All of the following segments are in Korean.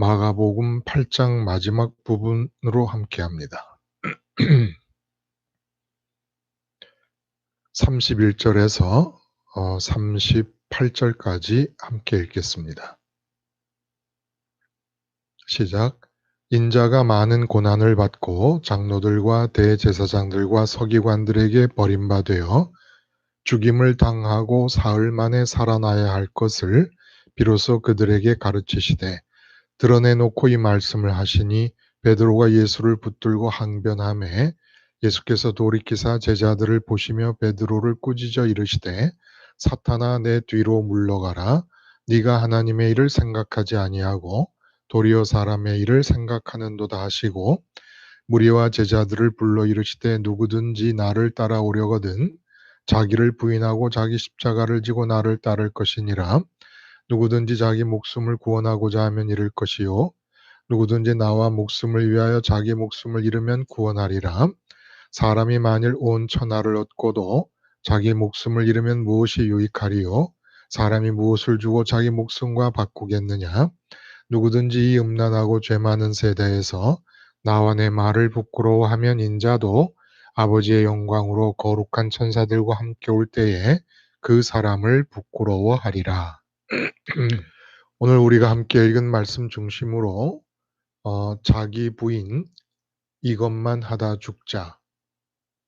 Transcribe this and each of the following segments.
마가복음 8장 마지막 부분으로 함께합니다. 31절에서 38절까지 함께 읽겠습니다. 시작. 인자가 많은 고난을 받고 장로들과 대제사장들과 서기관들에게 버림받아 죽임을 당하고 사흘 만에 살아나야 할 것을 비로소 그들에게 가르치시되 드러내놓고 이 말씀을 하시니 베드로가 예수를 붙들고 항변하매 예수께서 돌이키사 제자들을 보시며 베드로를 꾸짖어 이르시되 사탄아 내 뒤로 물러가라. 네가 하나님의 일을 생각하지 아니하고 도리어 사람의 일을 생각하는도다 하시고 무리와 제자들을 불러 이르시되 누구든지 나를 따라오려거든 자기를 부인하고 자기 십자가를 지고 나를 따를 것이니라. 누구든지 자기 목숨을 구원하고자 하면 잃을 것이요 누구든지 나와 목숨을 위하여 자기 목숨을 잃으면 구원하리라. 사람이 만일 온 천하를 얻고도 자기 목숨을 잃으면 무엇이 유익하리요? 사람이 무엇을 주고 자기 목숨과 바꾸겠느냐? 누구든지 이 음란하고 죄 많은 세대에서 나와 내 말을 부끄러워하면 인자도 아버지의 영광으로 거룩한 천사들과 함께 올 때에 그 사람을 부끄러워하리라. 오늘 우리가 함께 읽은 말씀 중심으로 자기 부인 이것만 하다 죽자,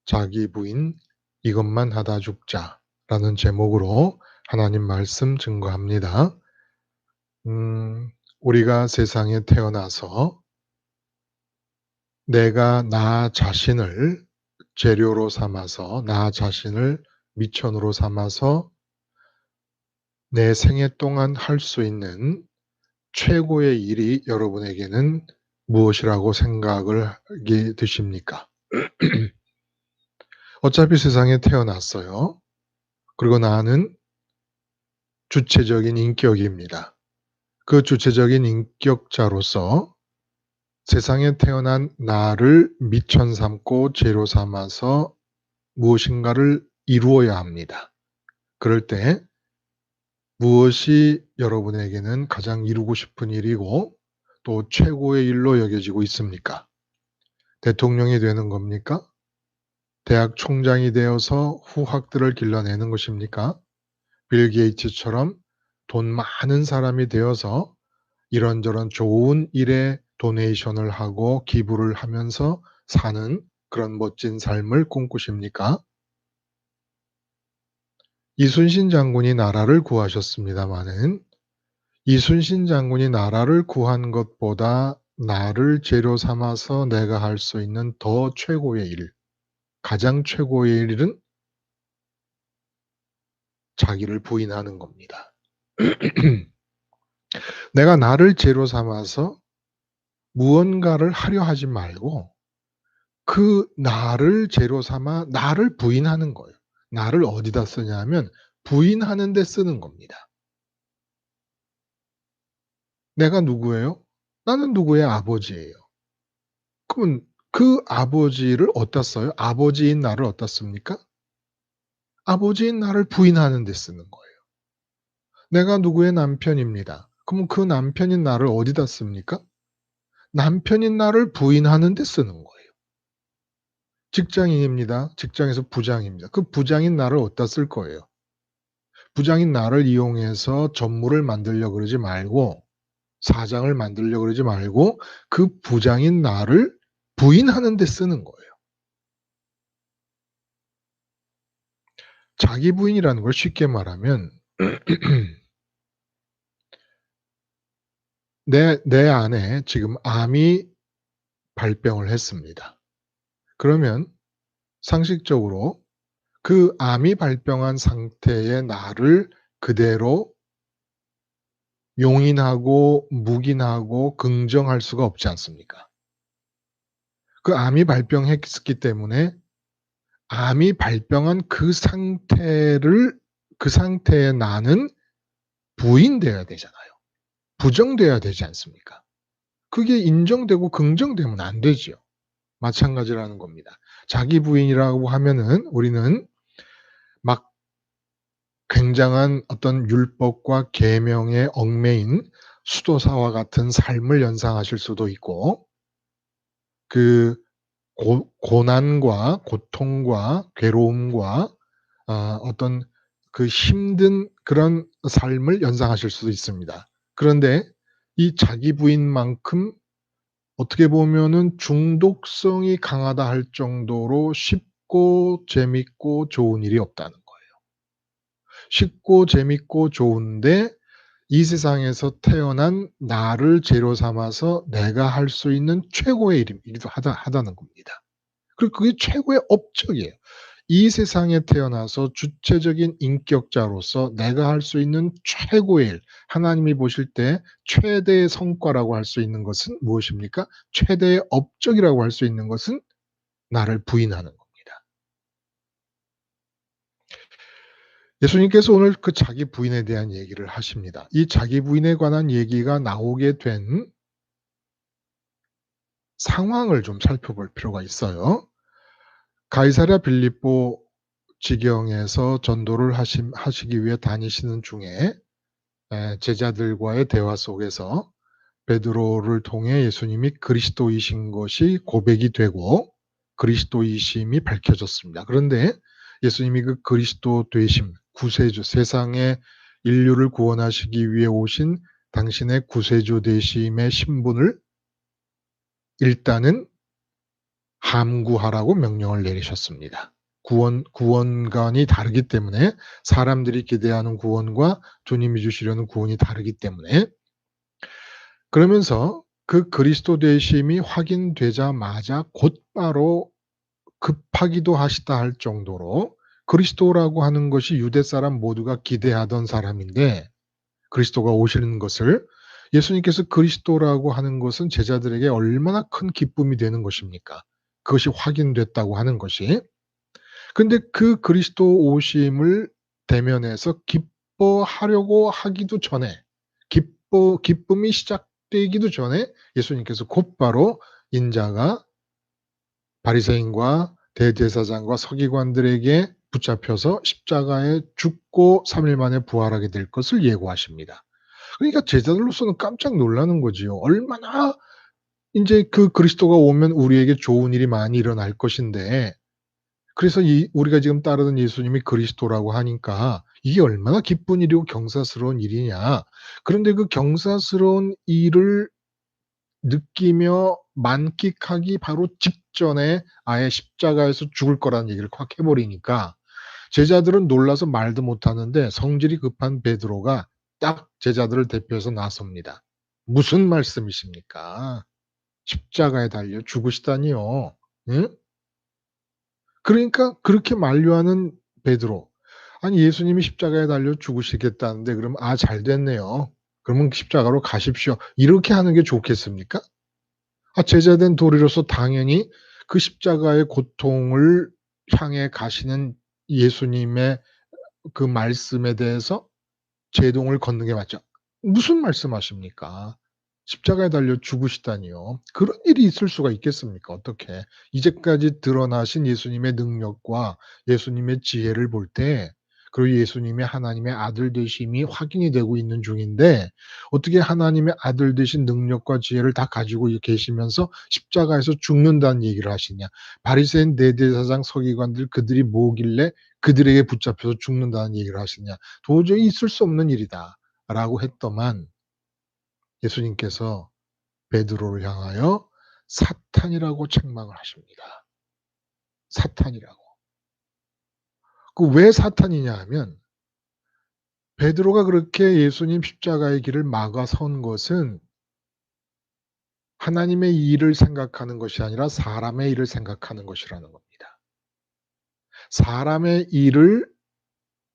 자기 부인 이것만 하다 죽자라는 제목으로 하나님 말씀 증거합니다. 우리가 세상에 태어나서 내가 나 자신을 재료로 삼아서 나 자신을 미천으로 삼아서 내 생애 동안 할 수 있는 최고의 일이 여러분에게는 무엇이라고 생각을 하게 되십니까? 어차피 세상에 태어났어요. 그리고 나는 주체적인 인격입니다. 그 주체적인 인격자로서 세상에 태어난 나를 미천 삼고 재료 삼아서 무엇인가를 이루어야 합니다. 그럴 때 무엇이 여러분에게는 가장 이루고 싶은 일이고 또 최고의 일로 여겨지고 있습니까? 대통령이 되는 겁니까? 대학 총장이 되어서 후학들을 길러내는 것입니까? 빌 게이츠처럼 돈 많은 사람이 되어서 이런저런 좋은 일에 도네이션을 하고 기부를 하면서 사는 그런 멋진 삶을 꿈꾸십니까? 이순신 장군이 나라를 구하셨습니다마는 이순신 장군이 나라를 구한 것보다 나를 재료 삼아서 내가 할 수 있는 더 최고의 일, 가장 최고의 일은 자기를 부인하는 겁니다. 내가 나를 재료 삼아서 무언가를 하려 하지 말고 그 나를 재료 삼아 나를 부인하는 거예요. 나를 어디다 쓰냐면 부인하는 데 쓰는 겁니다. 내가 누구예요? 나는 누구의 아버지예요. 그러면 그 아버지를 어디다 써요? 아버지인 나를 어디다 씁니까? 아버지인 나를 부인하는 데 쓰는 거예요. 내가 누구의 남편입니다. 그럼 그 남편인 나를 어디다 씁니까? 남편인 나를 부인하는 데 쓰는 거예요. 직장인입니다. 직장에서 부장입니다. 그 부장인 나를 어디다 쓸 거예요? 부장인 나를 이용해서 전무를 만들려고 그러지 말고 사장을 만들려고 그러지 말고 그 부장인 나를 부인하는 데 쓰는 거예요. 자기 부인이라는 걸 쉽게 말하면 내 안에 지금 암이 발병을 했습니다. 그러면 상식적으로 그 암이 발병한 상태의 나를 그대로 용인하고 묵인하고 긍정할 수가 없지 않습니까? 그 암이 발병했기 때문에 암이 발병한 그 상태의 나는 부인돼야 되잖아요. 부정돼야 되지 않습니까? 그게 인정되고 긍정되면 안 되지요. 마찬가지라는 겁니다. 자기 부인이라고 하면은 우리는 막 굉장한 어떤 율법과 계명에 얽매인 수도사와 같은 삶을 연상하실 수도 있고 그 고난과 고통과 괴로움과 어떤 그 힘든 그런 삶을 연상하실 수도 있습니다. 그런데 이 자기 부인만큼 어떻게 보면은 중독성이 강하다 할 정도로 쉽고 재밌고 좋은 일이 없다는 거예요. 쉽고 재밌고 좋은데 이 세상에서 태어난 나를 재료 삼아서 내가 할 수 있는 최고의 일이기도 하다는 겁니다. 그리고 그게 최고의 업적이에요. 이 세상에 태어나서 주체적인 인격자로서 내가 할 수 있는 최고의 일, 하나님이 보실 때 최대의 성과라고 할 수 있는 것은 무엇입니까? 최대의 업적이라고 할 수 있는 것은 나를 부인하는 겁니다. 예수님께서 오늘 그 자기 부인에 대한 얘기를 하십니다. 이 자기 부인에 관한 얘기가 나오게 된 상황을 좀 살펴볼 필요가 있어요. 가이사랴 빌립보 지경에서 전도를 하시기 위해 다니시는 중에 제자들과의 대화 속에서 베드로를 통해 예수님이 그리스도이신 것이 고백이 되고 그리스도이심이 밝혀졌습니다. 그런데 예수님이 그 그리스도 되심, 구세주, 세상의 인류를 구원하시기 위해 오신 당신의 구세주 되심의 신분을 일단은 함구하라고 명령을 내리셨습니다. 구원관이 다르기 때문에 사람들이 기대하는 구원과 주님이 주시려는 구원이 다르기 때문에 그러면서 그 그리스도 되심이 확인되자마자 곧바로 급하기도 하시다 할 정도로 그리스도라고 하는 것이 유대 사람 모두가 기대하던 사람인데 그리스도가 오시는 것을 예수님께서 그리스도라고 하는 것은 제자들에게 얼마나 큰 기쁨이 되는 것입니까? 그것이 확인됐다고 하는 것이. 근데 그 그리스도 오심을 대면해서 기뻐하려고 하기도 전에 기쁨이 시작되기도 전에 예수님께서 곧바로 인자가 바리새인과 대제사장과 서기관들에게 붙잡혀서 십자가에 죽고 3일 만에 부활하게 될 것을 예고하십니다. 그러니까 제자들로서는 깜짝 놀라는 거지요. 얼마나 인제 그 그리스도가 오면 우리에게 좋은 일이 많이 일어날 것인데 그래서 우리가 지금 따르는 예수님이 그리스도라고 하니까 이게 얼마나 기쁜 일이고 경사스러운 일이냐. 그런데 그 경사스러운 일을 느끼며 만끽하기 바로 직전에 아예 십자가에서 죽을 거라는 얘기를 확 해 버리니까 제자들은 놀라서 말도 못 하는데 성질이 급한 베드로가 딱 제자들을 대표해서 나섭니다. "무슨 말씀이십니까? 십자가에 달려 죽으시다니요." 응? 그러니까 그렇게 만류하는 베드로. 아니 예수님이 십자가에 달려 죽으시겠다는데 그러면 '아 잘 됐네요. 그러면 십자가로 가십시오.' 이렇게 하는 게 좋겠습니까? 제자된 도리로서 당연히 그 십자가의 고통을 향해 가시는 예수님의 그 말씀에 대해서 제동을 걷는 게 맞죠. 무슨 말씀하십니까? 십자가에 달려 죽으시다니요. 그런 일이 있을 수가 있겠습니까? 어떻게. 이제까지 드러나신 예수님의 능력과 예수님의 지혜를 볼 때 그리고 예수님의 하나님의 아들 되심이 확인이 되고 있는 중인데 어떻게 하나님의 아들 되신 능력과 지혜를 다 가지고 계시면서 십자가에서 죽는다는 얘기를 하시냐. 바리새인 대제사장 서기관들 그들이 뭐길래 그들에게 붙잡혀서 죽는다는 얘기를 하시냐. 도저히 있을 수 없는 일이다라고 했더만 예수님께서 베드로를 향하여 사탄이라고 책망을 하십니다. 사탄이라고. 그 왜 사탄이냐 하면 베드로가 그렇게 예수님 십자가의 길을 막아선 것은 하나님의 일을 생각하는 것이 아니라 사람의 일을 생각하는 것이라는 겁니다. 사람의 일을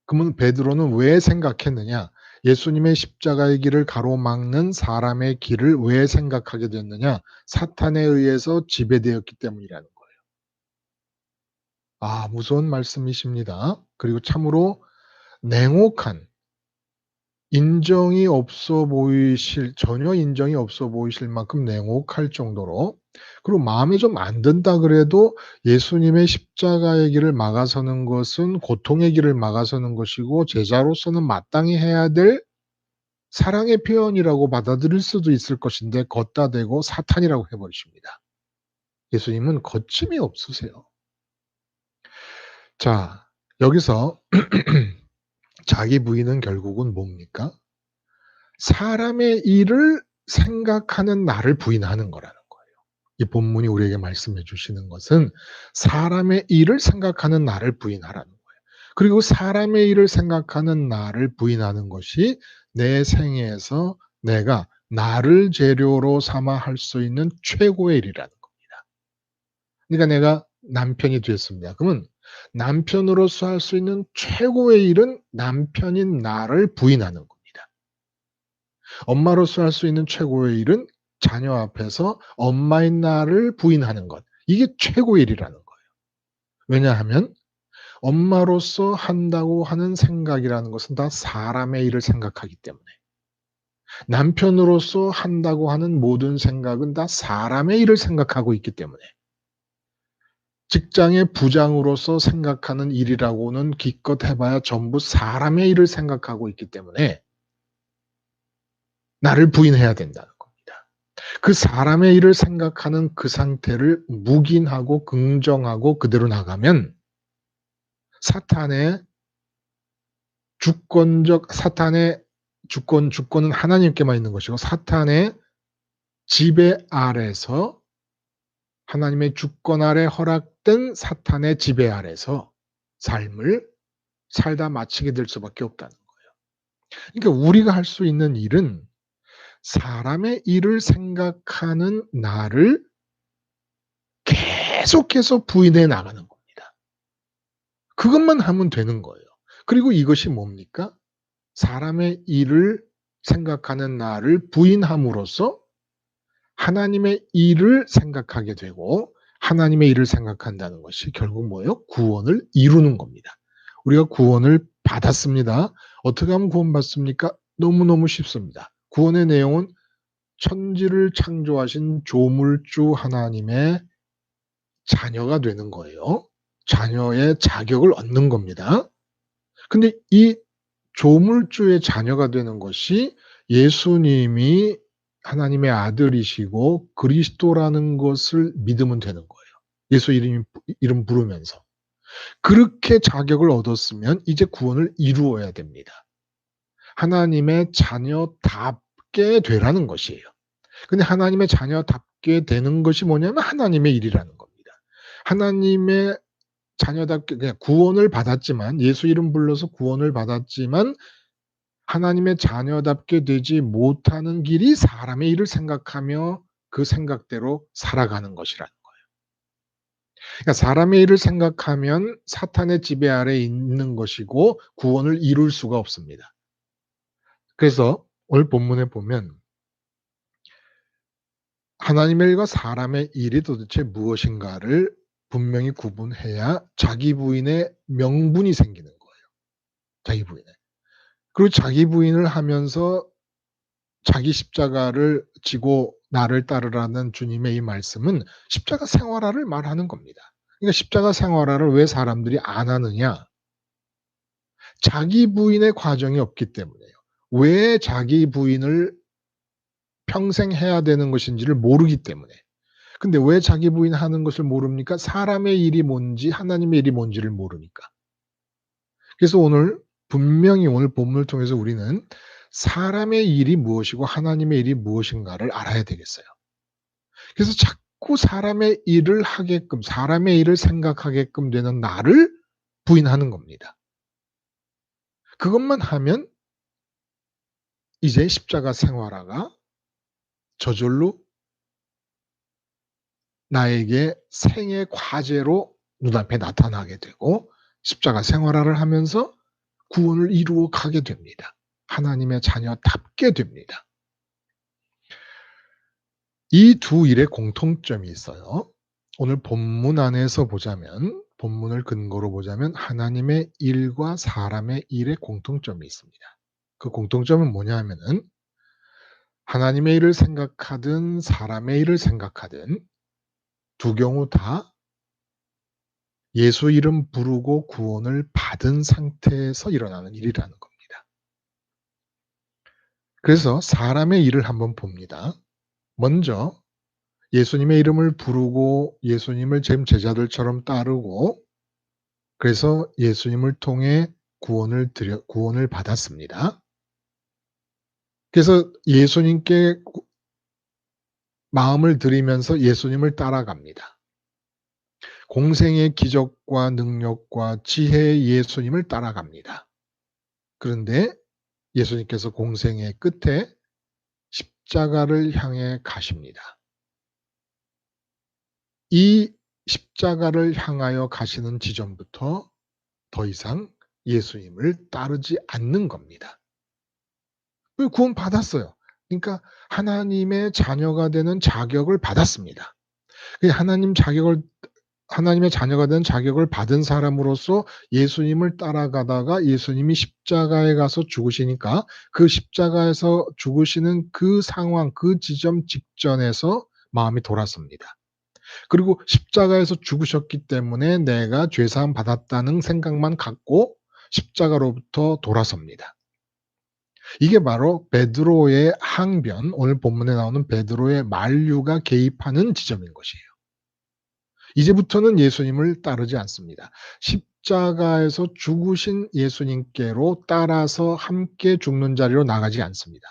그러면 베드로는 왜 생각했느냐? 예수님의 십자가의 길을 가로막는 사람의 길을 왜 생각하게 됐느냐? 사탄에 의해서 지배되었기 때문이라는 거예요. 무서운 말씀이십니다. 그리고 참으로 냉혹한 전혀 인정이 없어 보이실 만큼 냉혹할 정도로 그리고 마음에 좀 안 든다 그래도 예수님의 십자가의 길을 막아서는 것은 고통의 길을 막아서는 것이고 제자로서는 마땅히 해야 될 사랑의 표현이라고 받아들일 수도 있을 것인데 걷다 대고 사탄이라고 해 버리십니다. 예수님은 거침이 없으세요. 자, 여기서 자기 부인은 결국은 뭡니까? 사람의 일을 생각하는 나를 부인하는 거라는 거예요. 이 본문이 우리에게 말씀해 주시는 것은 사람의 일을 생각하는 나를 부인하라는 거예요. 그리고 사람의 일을 생각하는 나를 부인하는 것이 내 생애에서 내가 나를 재료로 삼아 할 수 있는 최고의 일이라는 겁니다. 그러니까 내가 남편이 됐습니다. 그러면 남편으로서 할 수 있는 최고의 일은 남편인 나를 부인하는 겁니다. 엄마로서 할 수 있는 최고의 일은 자녀 앞에서 엄마인 나를 부인하는 것. 이게 최고의 일이라는 거예요. 왜냐하면 엄마로서 한다고 하는 생각이라는 것은 다 사람의 일을 생각하기 때문에, 남편으로서 한다고 하는 모든 생각은 다 사람의 일을 생각하고 있기 때문에, 직장의 부장으로서 생각하는 일이라고는 기껏 해봐야 전부 사람의 일을 생각하고 있기 때문에 나를 부인해야 된다는 겁니다. 그 사람의 일을 생각하는 그 상태를 묵인하고 긍정하고 그대로 나가면 사탄의 사탄의 주권은 하나님께만 있는 것이고, 사탄의 지배 아래서, 하나님의 주권 아래 허락된 사탄의 지배 아래서 삶을 살다 마치게 될 수밖에 없다는 거예요. 그러니까 우리가 할 수 있는 일은 사람의 일을 생각하는 나를 계속해서 부인해 나가는 겁니다. 그것만 하면 되는 거예요. 그리고 이것이 뭡니까? 사람의 일을 생각하는 나를 부인함으로써 하나님의 일을 생각하게 되고, 하나님의 일을 생각한다는 것이 결국 뭐예요? 구원을 이루는 겁니다. 우리가 구원을 받았습니다. 어떻게 하면 구원받습니까? 너무너무 쉽습니다. 구원의 내용은 천지를 창조하신 조물주 하나님의 자녀가 되는 거예요. 자녀의 자격을 얻는 겁니다. 근데 이 조물주의 자녀가 되는 것이 예수님이 하나님의 아들이시고 그리스도라는 것을 믿으면 되는 거예요. 예수 이름 부르면서. 그렇게 자격을 얻었으면 이제 구원을 이루어야 됩니다. 하나님의 자녀답게 되라는 것이에요. 근데 하나님의 자녀답게 되는 것이 뭐냐면 하나님의 일이라는 겁니다. 하나님의 자녀답게, 그냥 구원을 받았지만, 예수 이름 불러서 구원을 받았지만 하나님의 자녀답게 되지 못하는 길이 사람의 일을 생각하며 그 생각대로 살아가는 것이라는 거예요. 그러니까 사람의 일을 생각하면 사탄의 지배 아래에 있는 것이고 구원을 이룰 수가 없습니다. 그래서 오늘 본문에 보면 하나님의 일과 사람의 일이 도대체 무엇인가를 분명히 구분해야 자기 부인의 명분이 생기는 거예요. 자기 부인의. 그리고 자기 부인을 하면서 자기 십자가를 지고 나를 따르라는 주님의 이 말씀은 십자가 생활화를 말하는 겁니다. 그러니까 십자가 생활화를 왜 사람들이 안 하느냐? 자기 부인의 과정이 없기 때문이에요. 왜 자기 부인을 평생 해야 되는 것인지를 모르기 때문에. 근데 왜 자기 부인 하는 것을 모릅니까? 사람의 일이 뭔지 하나님의 일이 뭔지를 모르니까. 그래서 분명히 오늘 본문을 통해서 우리는 사람의 일이 무엇이고 하나님의 일이 무엇인가를 알아야 되겠어요. 그래서 자꾸 사람의 일을 하게끔, 사람의 일을 생각하게끔 되는 나를 부인하는 겁니다. 그것만 하면 이제 십자가 생활화가 저절로 나에게 생의 과제로 눈앞에 나타나게 되고 십자가 생활화를 하면서 구원을 이루어 가게 됩니다. 하나님의 자녀답게 됩니다. 이 두 일의 공통점이 있어요. 오늘 본문 안에서 보자면, 본문을 근거로 보자면 하나님의 일과 사람의 일의 공통점이 있습니다. 그 공통점은 뭐냐 하면은 하나님의 일을 생각하든 사람의 일을 생각하든 두 경우 다 예수 이름 부르고 구원을 받은 상태에서 일어나는 일이라는 겁니다. 그래서 사람의 일을 한번 봅니다. 먼저 예수님의 이름을 부르고 예수님을 제자들처럼 따르고 그래서 예수님을 통해 구원을 받았습니다. 그래서 예수님께 마음을 들이면서 예수님을 따라갑니다. 공생의 기적과 능력과 지혜의 예수님을 따라갑니다. 그런데 예수님께서 공생의 끝에 십자가를 향해 가십니다. 이 십자가를 향하여 가시는 지점부터 더 이상 예수님을 따르지 않는 겁니다. 구원받았어요. 그러니까 하나님의 자녀가 되는 자격을 받았습니다. 그 하나님의 자녀가 된 자격을 받은 사람으로서 예수님을 따라가다가 예수님이 십자가에 가서 죽으시니까 그 십자가에서 죽으시는 그 상황, 그 지점 직전에서 마음이 돌아섭니다. 그리고 십자가에서 죽으셨기 때문에 내가 죄사함 받았다는 생각만 갖고 십자가로부터 돌아섭니다. 이게 바로 베드로의 항변, 오늘 본문에 나오는 베드로의 만류가 개입하는 지점인 것이에요. 이제부터는 예수님을 따르지 않습니다. 십자가에서 죽으신 예수님께로 따라서 함께 죽는 자리로 나가지 않습니다.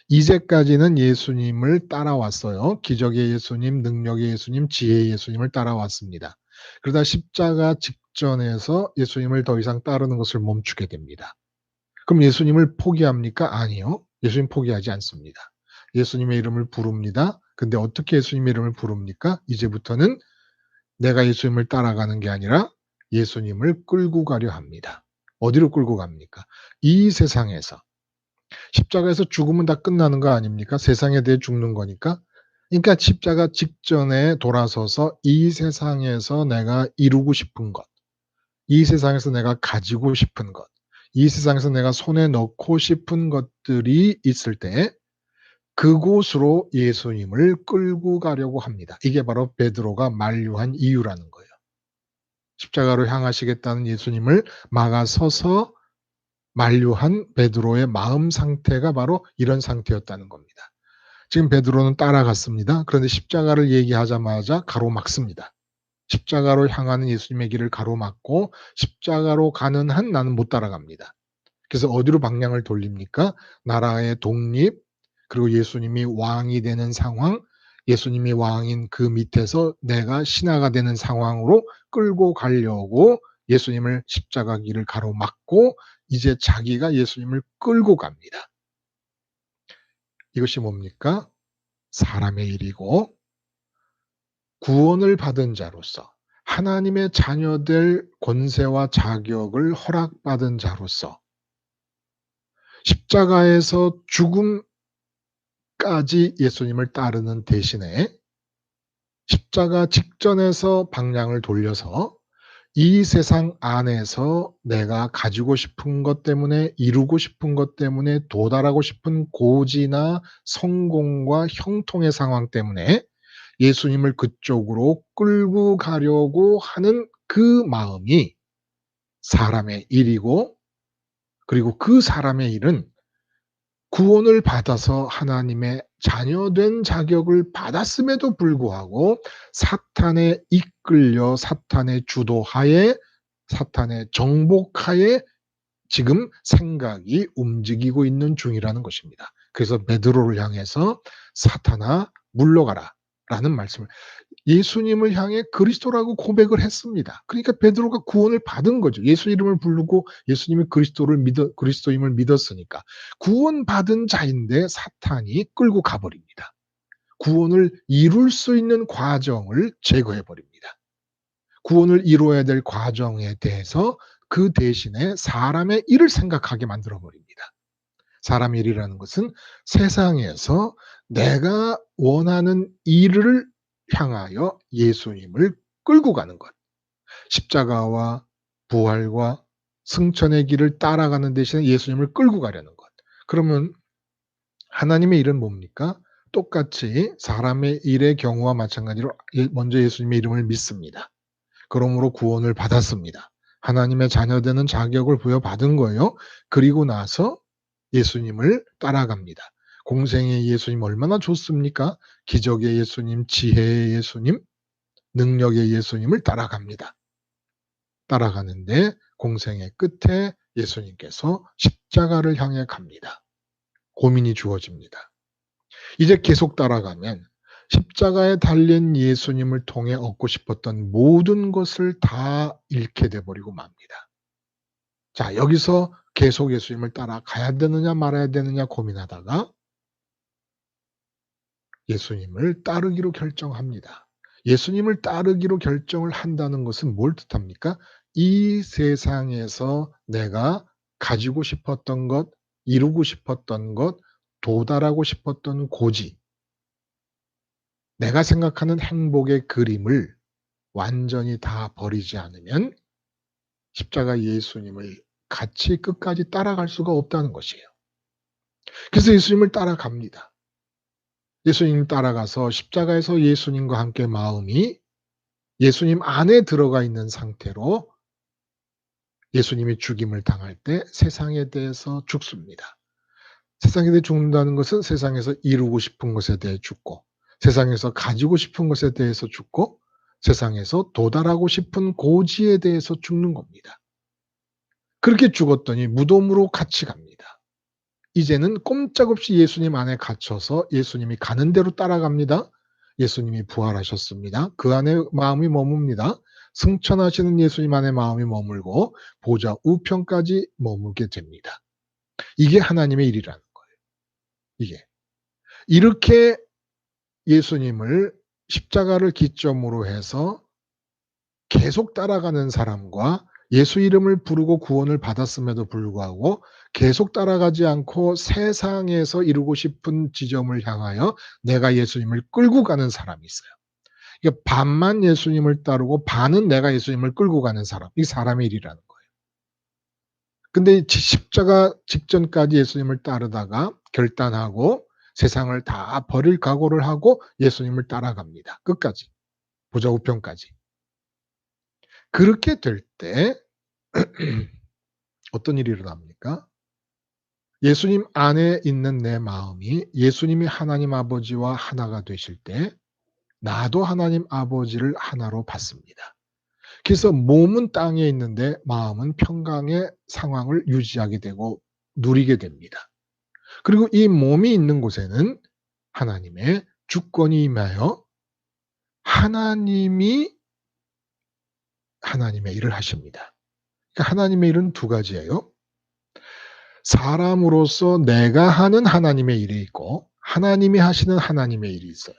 이제까지는 예수님을 따라왔어요. 기적의 예수님, 능력의 예수님, 지혜의 예수님을 따라왔습니다. 그러다 십자가 직전에서 예수님을 더 이상 따르는 것을 멈추게 됩니다. 그럼 예수님을 포기합니까? 아니요. 예수님 포기하지 않습니다. 예수님의 이름을 부릅니다. 근데 어떻게 예수님의 이름을 부릅니까? 이제부터는 내가 예수님을 따라가는 게 아니라 예수님을 끌고 가려 합니다. 어디로 끌고 갑니까? 이 세상에서. 십자가에서 죽으면 다 끝나는 거 아닙니까? 세상에 대해 죽는 거니까. 그러니까 십자가 직전에 돌아서서 이 세상에서 내가 이루고 싶은 것, 이 세상에서 내가 가지고 싶은 것, 이 세상에서 내가 손에 넣고 싶은 것들이 있을 때 그곳으로 예수님을 끌고 가려고 합니다. 이게 바로 베드로가 만류한 이유라는 거예요. 십자가로 향하시겠다는 예수님을 막아서서 만류한 베드로의 마음 상태가 바로 이런 상태였다는 겁니다. 지금 베드로는 따라갔습니다. 그런데 십자가를 얘기하자마자 가로막습니다. 십자가로 향하는 예수님의 길을 가로막고 십자가로 가는 한 나는 못 따라갑니다. 그래서 어디로 방향을 돌립니까? 나라의 독립, 그리고 예수님이 왕이 되는 상황, 예수님이 왕인 그 밑에서 내가 신하가 되는 상황으로 끌고 가려고 예수님을 십자가 길을 가로막고 이제 자기가 예수님을 끌고 갑니다. 이것이 뭡니까? 사람의 일이고 구원을 받은 자로서 하나님의 자녀될 권세와 자격을 허락받은 자로서 십자가에서 죽음까지 예수님을 따르는 대신에 십자가 직전에서 방향을 돌려서 이 세상 안에서 내가 가지고 싶은 것 때문에 이루고 싶은 것 때문에 도달하고 싶은 고지나 성공과 형통의 상황 때문에 예수님을 그쪽으로 끌고 가려고 하는 그 마음이 사람의 일이고 그리고 그 사람의 일은 구원을 받아서 하나님의 자녀된 자격을 받았음에도 불구하고 사탄에 이끌려 사탄의 주도하에 사탄의 정복하에 지금 생각이 움직이고 있는 중이라는 것입니다. 그래서 베드로를 향해서 사탄아 물러가라 라는 말씀을 예수님을 향해 그리스도라고 고백을 했습니다. 그러니까 베드로가 구원을 받은 거죠. 예수 이름을 부르고 예수님이 그리스도임을 믿었으니까. 구원받은 자인데 사탄이 끌고 가버립니다. 구원을 이룰 수 있는 과정을 제거해 버립니다. 구원을 이루어야 될 과정에 대해서 그 대신에 사람의 일을 생각하게 만들어 버립니다. 사람의 일이라는 것은 세상에서 내가 원하는 일을 향하여 예수님을 끌고 가는 것. 십자가와 부활과 승천의 길을 따라가는 대신에 예수님을 끌고 가려는 것. 그러면 하나님의 일은 뭡니까? 똑같이 사람의 일의 경우와 마찬가지로 먼저 예수님의 이름을 믿습니다. 그러므로 구원을 받았습니다. 하나님의 자녀되는 자격을 부여받은 거예요. 그리고 나서 예수님을 따라갑니다. 공생의 예수님 얼마나 좋습니까? 기적의 예수님, 지혜의 예수님, 능력의 예수님을 따라갑니다. 따라가는데 공생의 끝에 예수님께서 십자가를 향해 갑니다. 고민이 주어집니다. 이제 계속 따라가면 십자가에 달린 예수님을 통해 얻고 싶었던 모든 것을 다 잃게 돼버리고 맙니다. 자, 여기서 계속 예수님을 따라가야 되느냐 말아야 되느냐 고민하다가 예수님을 따르기로 결정합니다. 예수님을 따르기로 결정을 한다는 것은 뭘 뜻합니까? 이 세상에서 내가 가지고 싶었던 것, 이루고 싶었던 것, 도달하고 싶었던 고지, 내가 생각하는 행복의 그림을 완전히 다 버리지 않으면 십자가 예수님을 같이 끝까지 따라갈 수가 없다는 것이에요. 그래서 예수님을 따라갑니다. 예수님 따라가서 십자가에서 예수님과 함께 마음이 예수님 안에 들어가 있는 상태로 예수님이 죽임을 당할 때 세상에 대해서 죽습니다. 세상에 대해 죽는다는 것은 세상에서 이루고 싶은 것에 대해 죽고, 세상에서 가지고 싶은 것에 대해서 죽고, 세상에서 도달하고 싶은 고지에 대해서 죽는 겁니다. 그렇게 죽었더니 무덤으로 같이 갑니다. 이제는 꼼짝없이 예수님 안에 갇혀서 예수님이 가는 대로 따라갑니다. 예수님이 부활하셨습니다. 그 안에 마음이 머뭅니다. 승천하시는 예수님 안에 마음이 머물고 보좌 우편까지 머물게 됩니다. 이게 하나님의 일이라는 거예요. 이게. 이렇게 예수님을 십자가를 기점으로 해서 계속 따라가는 사람과 예수 이름을 부르고 구원을 받았음에도 불구하고 계속 따라가지 않고 세상에서 이루고 싶은 지점을 향하여 내가 예수님을 끌고 가는 사람이 있어요. 이게 반만 예수님을 따르고 반은 내가 예수님을 끌고 가는 사람. 이 사람의 일이라는 거예요. 근데 십자가 직전까지 예수님을 따르다가 결단하고 세상을 다 버릴 각오를 하고 예수님을 따라갑니다. 끝까지. 보좌 우편까지. 그렇게 될 때 어떤 일이 일어납니까? 예수님 안에 있는 내 마음이 예수님이 하나님 아버지와 하나가 되실 때 나도 하나님 아버지를 하나로 받습니다. 그래서 몸은 땅에 있는데 마음은 평강의 상황을 유지하게 되고 누리게 됩니다. 그리고 이 몸이 있는 곳에는 하나님의 주권이 임하여 하나님이 하나님의 일을 하십니다. 그러니까 하나님의 일은 두 가지예요. 사람으로서 내가 하는 하나님의 일이 있고 하나님이 하시는 하나님의 일이 있어요.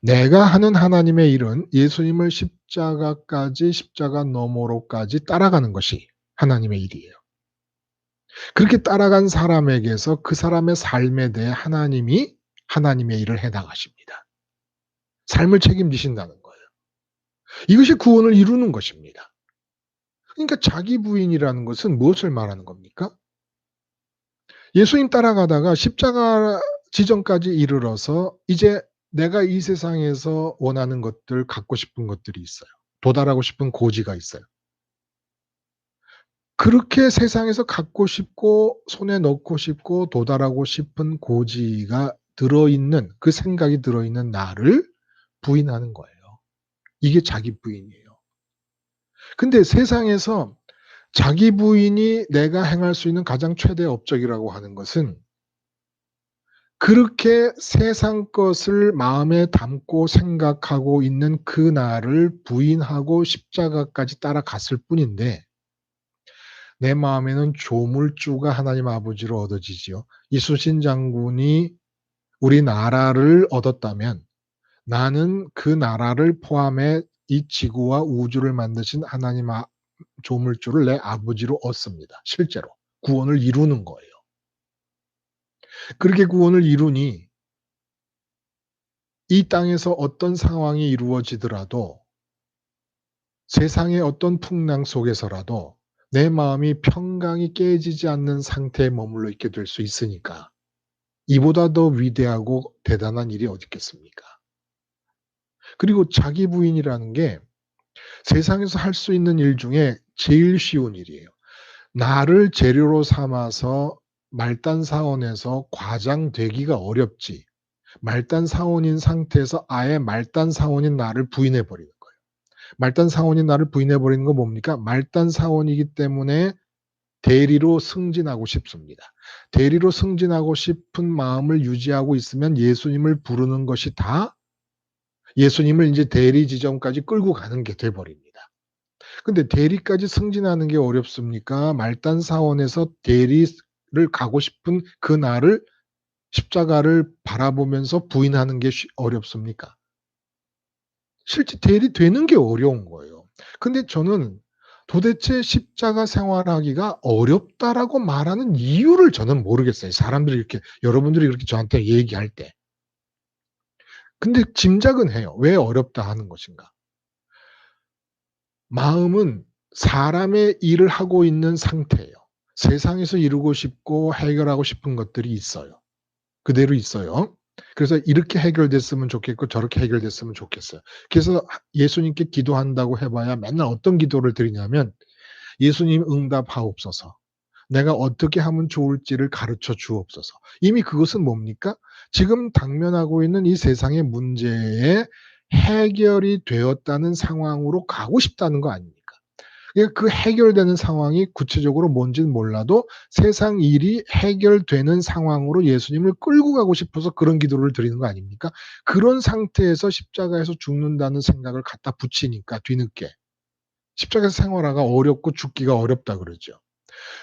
내가 하는 하나님의 일은 예수님을 십자가까지 십자가 너머로까지 따라가는 것이 하나님의 일이에요. 그렇게 따라간 사람에게서 그 사람의 삶에 대해 하나님이 하나님의 일을 해 나가십니다. 삶을 책임지신다는 거예요. 이것이 구원을 이루는 것입니다. 그러니까 자기 부인이라는 것은 무엇을 말하는 겁니까? 예수님 따라가다가 십자가 지점까지 이르러서 이제 내가 이 세상에서 원하는 것들, 갖고 싶은 것들이 있어요. 도달하고 싶은 고지가 있어요. 그렇게 세상에서 갖고 싶고 손에 넣고 싶고 도달하고 싶은 고지가 들어있는 그 생각이 들어있는 나를 부인하는 거예요. 이게 자기 부인이에요. 근데 세상에서 자기 부인이 내가 행할 수 있는 가장 최대의 업적이라고 하는 것은 그렇게 세상 것을 마음에 담고 생각하고 있는 그 나를 부인하고 십자가까지 따라갔을 뿐인데 내 마음에는 조물주가 하나님 아버지로 얻어지지요. 이순신 장군이 우리나라를 얻었다면 나는 그 나라를 포함해 이 지구와 우주를 만드신 하나님 조물주를 내 아버지로 얻습니다. 실제로 구원을 이루는 거예요. 그렇게 구원을 이루니 이 땅에서 어떤 상황이 이루어지더라도 세상의 어떤 풍랑 속에서라도 내 마음이 평강이 깨지지 않는 상태에 머물러 있게 될 수 있으니까 이보다 더 위대하고 대단한 일이 어디 있겠습니까? 그리고 자기 부인이라는 게 세상에서 할 수 있는 일 중에 제일 쉬운 일이에요. 나를 재료로 삼아서 말단 사원에서 과장되기가 어렵지, 말단 사원인 상태에서 아예 말단 사원인 나를 부인해 버리는 거예요. 말단 사원인 나를 부인해 버리는 건 뭡니까? 말단 사원이기 때문에 대리로 승진하고 싶습니다. 대리로 승진하고 싶은 마음을 유지하고 있으면 예수님을 부르는 것이 다 예수님을 이제 대리 지점까지 끌고 가는 게 돼 버립니다. 근데 대리까지 승진하는 게 어렵습니까? 말단 사원에서 대리를 가고 싶은 그 나를 십자가를 바라보면서 부인하는 게 어렵습니까? 실제 대리되는 게 어려운 거예요. 근데 저는 도대체 십자가 생활하기가 어렵다라고 말하는 이유를 저는 모르겠어요. 사람들이 이렇게 여러분들이 그렇게 저한테 얘기할 때. 근데 짐작은 해요. 왜 어렵다 하는 것인가. 마음은 사람의 일을 하고 있는 상태예요. 세상에서 이루고 싶고 해결하고 싶은 것들이 있어요. 그대로 있어요. 그래서 이렇게 해결됐으면 좋겠고 저렇게 해결됐으면 좋겠어요. 그래서 예수님께 기도한다고 해 봐야 맨날 어떤 기도를 드리냐면 "예수님 응답하옵소서. 내가 어떻게 하면 좋을지를 가르쳐 주옵소서." 이미 그것은 뭡니까? 지금 당면하고 있는 이 세상의 문제에 해결이 되었다는 상황으로 가고 싶다는 거 아닙니까? 그러니까 그 해결되는 상황이 구체적으로 뭔지는 몰라도 세상 일이 해결되는 상황으로 예수님을 끌고 가고 싶어서 그런 기도를 드리는 거 아닙니까? 그런 상태에서 십자가에서 죽는다는 생각을 갖다 붙이니까 뒤늦게 십자가에서 생활하기가 어렵고 죽기가 어렵다 그러죠.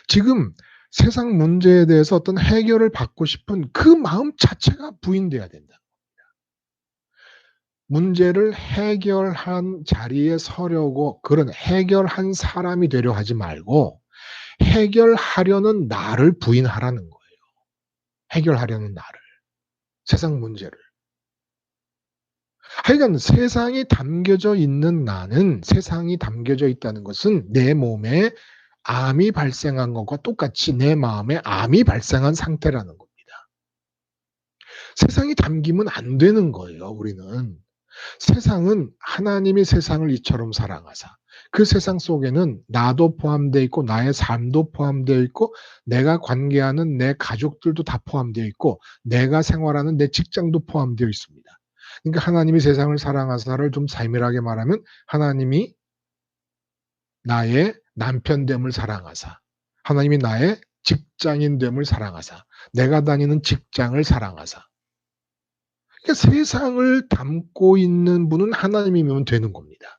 지금 세상 문제에 대해서 어떤 해결을 받고 싶은 그 마음 자체가 부인돼야 된다. 문제를 해결한 자리에 서려고 그런 해결한 사람이 되려 하지 말고 해결하려는 나를 부인하라는 거예요. 해결하려는 나를. 세상 문제를. 하여간 세상이 담겨져 있는 나는 세상이 담겨져 있다는 것은 내 몸에 암이 발생한 것과 똑같이 내 마음에 암이 발생한 상태라는 겁니다. 세상이 담기면 안 되는 거예요, 우리는. 세상은 하나님이 세상을 이처럼 사랑하사 그 세상 속에는 나도 포함되어 있고 나의 삶도 포함되어 있고 내가 관계하는 내 가족들도 다 포함되어 있고 내가 생활하는 내 직장도 포함되어 있습니다. 그러니까 하나님이 세상을 사랑하사를 좀 세밀하게 말하면 하나님이 나의 남편됨을 사랑하사 하나님이 나의 직장인됨을 사랑하사 내가 다니는 직장을 사랑하사 그러니까 세상을 담고 있는 분은 하나님이면 되는 겁니다.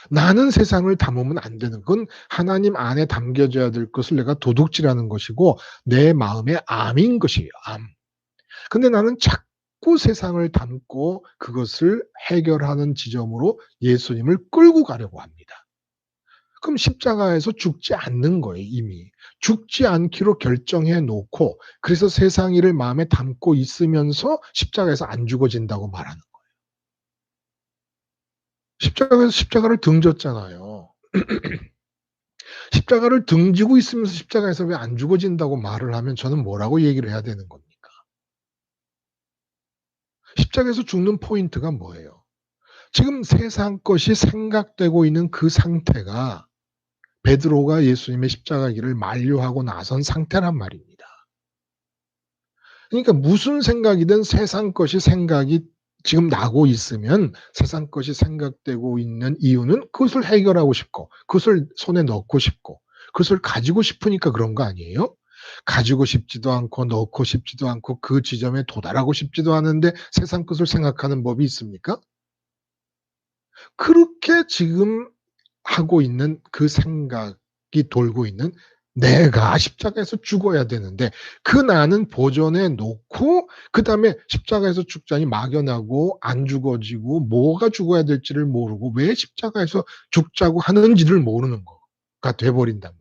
나는 세상을 담으면 안 되는 건 하나님 안에 담겨져야 될 것을 내가 도둑질하는 것이고 내 마음의 암인 것이에요. 암. 근데 나는 자꾸 세상을 담고 그것을 해결하는 지점으로 예수님을 끌고 가려고 합니다. 그럼 십자가에서 죽지 않는 거예요, 이미. 죽지 않기로 결정해 놓고 그래서 세상 일을 마음에 담고 있으면서 십자가에서 안 죽어진다고 말하는 거예요. 십자가에서 십자가를 등졌잖아요. 십자가를 등지고 있으면서 십자가에서 왜 안 죽어진다고 말을 하면 저는 뭐라고 얘기를 해야 되는 겁니까? 십자가에서 죽는 포인트가 뭐예요? 지금 세상 것이 생각되고 있는 그 상태가 베드로가 예수님의 십자가 길을 만류하고 나선 상태란 말입니다. 그러니까 무슨 생각이든 세상 것이 생각이 지금 나고 있으면 세상 것이 생각되고 있는 이유는 그것을 해결하고 싶고 그것을 손에 넣고 싶고 그것을 가지고 싶으니까 그런 거 아니에요? 가지고 싶지도 않고 넣고 싶지도 않고 그 지점에 도달하고 싶지도 않은데 세상 것을 생각하는 법이 있습니까? 그렇게 지금 하고 있는 그 생각이 돌고 있는 내가 십자가에서 죽어야 되는데 그 나는 보존해 놓고 그다음에 십자가에서 죽자니 막연하고 안 죽어지고 뭐가 죽어야 될지를 모르고 왜 십자가에서 죽자고 하는지를 모르는 거가 돼 버린단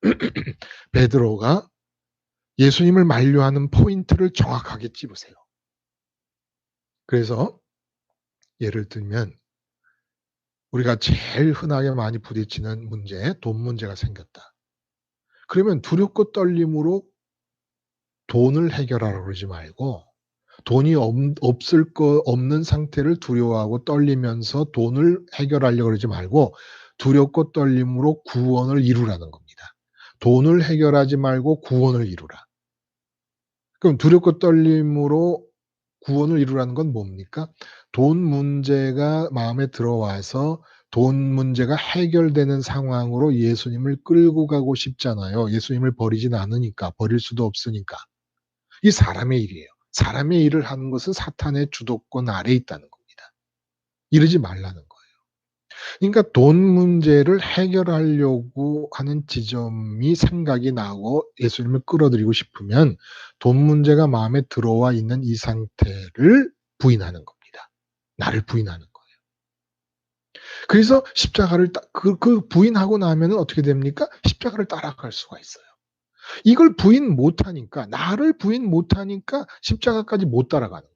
말입니다. 베드로가 예수님을 만류하는 포인트를 정확하게 찝으세요. 그래서 예를 들면 우리가 제일 흔하게 많이 부딪히는 문제, 돈 문제가 생겼다. 그러면 두렵고 떨림으로 돈을 해결하라고 그러지 말고 돈이 없을 거 없는 상태를 두려워하고 떨리면서 돈을 해결하려고 그러지 말고 두렵고 떨림으로 구원을 이루라는 겁니다. 돈을 해결하지 말고 구원을 이루라. 그럼 두렵고 떨림으로 구원을 이루라는 건 뭡니까? 돈 문제가 마음에 들어와서 돈 문제가 해결되는 상황으로 예수님을 끌고 가고 싶잖아요. 예수님을 버리진 않으니까, 버릴 수도 없으니까. 이 사람의 일이에요. 사람의 일을 하는 것은 사탄의 주도권 아래에 있다는 겁니다. 이러지 말라는 거예요. 그러니까 돈 문제를 해결하려고 하는 지점이 생각이 나고 예수님을 끌어들이고 싶으면 돈 문제가 마음에 들어와 있는 이 상태를 부인하는 겁니다. 나를 부인하는 거예요. 그래서 십자가를 그 부인하고 나면은 어떻게 됩니까? 십자가를 따라갈 수가 있어요. 이걸 부인 못하니까, 나를 부인 못하니까 십자가까지 못 따라가는 거예요.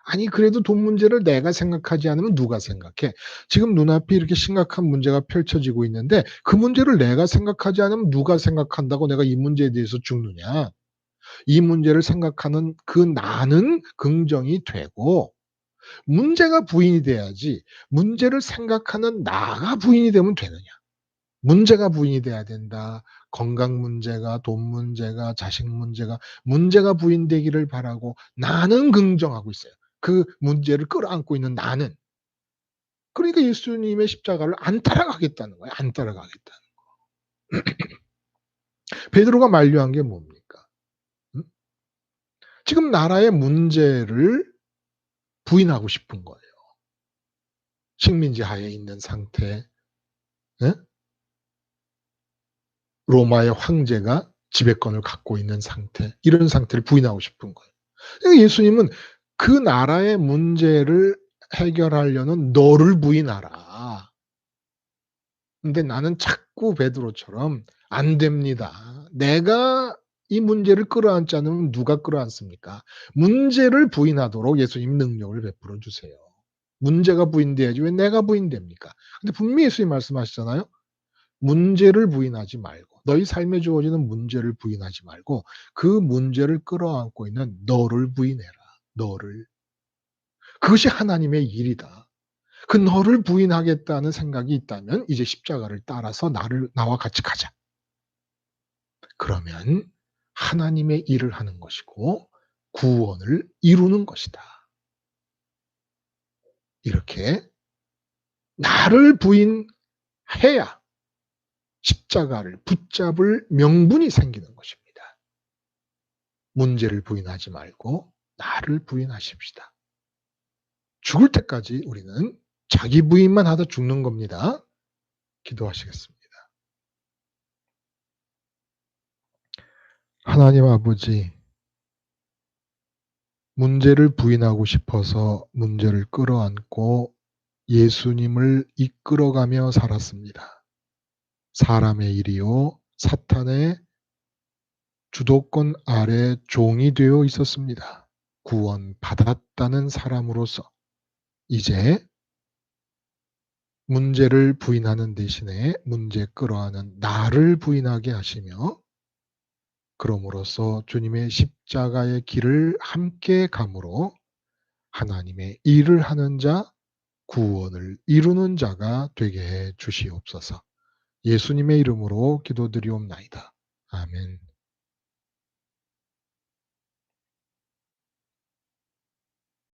아니 그래도 돈 문제를 내가 생각하지 않으면 누가 생각해? 지금 눈앞에 이렇게 심각한 문제가 펼쳐지고 있는데 그 문제를 내가 생각하지 않으면 누가 생각한다고 내가 이 문제에 대해서 죽느냐? 이 문제를 생각하는 그 나는 긍정이 되고 문제가 부인이 돼야지 문제를 생각하는 나가 부인이 되면 되느냐? 문제가 부인이 돼야 된다. 건강 문제가, 돈 문제가, 자식 문제가 부인되기를 바라고 나는 긍정하고 있어요. 그 문제를 끌어안고 있는 나는. 그러니까 예수님의 십자가를 안 따라가겠다는 거예요. 안 따라가겠다는. 베드로가 만류한 게 뭡니까? 음? 지금 나라의 문제를 부인하고 싶은 거예요. 식민지 하에 있는 상태. 예? 로마의 황제가 지배권을 갖고 있는 상태. 이런 상태를 부인하고 싶은 거예요. 그러니까 예수님은 그 나라의 문제를 해결하려는 너를 부인하라. 근데 나는 자꾸 베드로처럼 안 됩니다. 내가 이 문제를 끌어안지 않으면 누가 끌어안습니까? 문제를 부인하도록 예수님 능력을 베풀어 주세요. 문제가 부인돼야지 왜 내가 부인됩니까? 근데 분명히 예수님 말씀하시잖아요. 문제를 부인하지 말고 너희 삶에 주어지는 문제를 부인하지 말고 그 문제를 끌어안고 있는 너를 부인해라. 너를. 그것이 하나님의 일이다. 그 너를 부인하겠다는 생각이 있다면 이제 십자가를 따라서 나와 같이 가자. 그러면 하나님의 일을 하는 것이고 구원을 이루는 것이다. 이렇게 나를 부인해야 십자가를 붙잡을 명분이 생기는 것입니다. 문제를 부인하지 말고 나를 부인하십시다. 죽을 때까지 우리는 자기 부인만 하다 죽는 겁니다. 기도하시겠습니다. 하나님 아버지, 문제를 부인하고 싶어서 문제를 끌어안고 예수님을 이끌어가며 살았습니다. 사람의 일이요, 사탄의 주도권 아래 종이 되어 있었습니다. 구원받았다는 사람으로서 이제 문제를 부인하는 대신에 문제 끌어안은 나를 부인하게 하시며 그럼으로써 주님의 십자가의 길을 함께 감으로 하나님의 일을 하는 자, 구원을 이루는 자가 되게 해 주시옵소서. 예수님의 이름으로 기도드리옵나이다. 아멘.